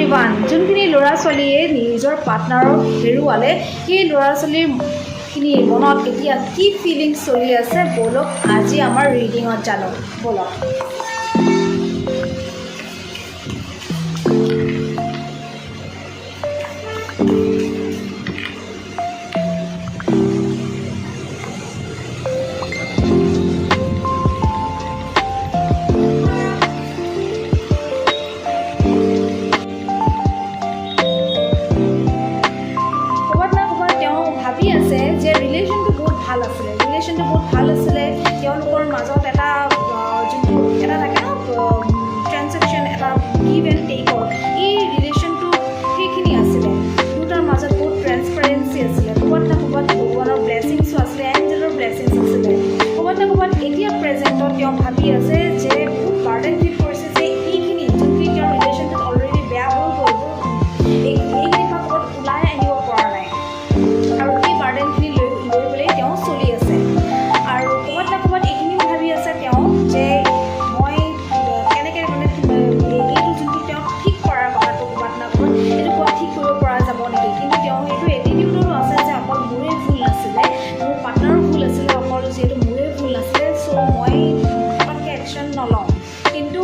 Everyone যোনখিনি ল'ৰা ছোৱালীয়ে নিজৰ পাৰ্টনাৰক হেৰুৱালে সেই ল'ৰা ছোৱালীখিনিৰ মনত এতিয়া কি ফিলিংছ চলি আছে ব'লক আজি আমাৰ ৰিডিঙত জানো ব'লক। ৰিলেশ্যনটো বহুত ভাল আছিলে তেওঁলোকৰ মাজত এটা যোনটো এটা থাকে ন ট্ৰেনজেকশ্যন এটা গিভ এণ্ড টেকৰ এই ৰিলেশ্যনটো সেইখিনি আছিলে দুটাৰ মাজত বহুত ট্ৰেন্সপাৰেঞ্চি আছিলে ক'ৰবাত না ক'ৰবাত ভগৱানৰ ব্লেছিংছো আছিলে এঞ্জেলৰ ব্লেছিংছ আছিলে ক'ৰবাত না ক'ৰবাত এতিয়া প্ৰেজেণ্টত তেওঁ ভাবি আছে যে বহুত বাৰ্ডেন ফিল কৰিছে যে এইখিনি যোনখিনি তেওঁৰ ৰিলেশ্যনটোত অলৰেডি বেয়া হৈ গ'ল এইখিনি পৰা ক'ৰবাত ওলাই আনিব পৰা নাই আৰু সেই বাৰ্ডেনখিনি লৈ পেলাই তেওঁ চলি আছে আৰু ক'ৰবাত না ক'ৰবাত এইখিনিও ভাবি আছে তেওঁ যে মই কেনেকৈ মানে এইটো যোনটো তেওঁ ঠিক কৰাৰ কথাটো ক'ৰবাত না ক'ৰবাত এইটো ক'ৰবাত ঠিক কৰিব পৰা যাব নেকি কিন্তু তেওঁ সেইটো এটিটিউডৰো আছে যে অকল মোৰে ভুল নাছিলে মোৰ পাৰ্টনাৰৰ ভুল আছিলে অকল যিহেতু মোৰে ভুল নাছিলে চ' মই পটককৈ একশ্যন নলওঁ কিন্তু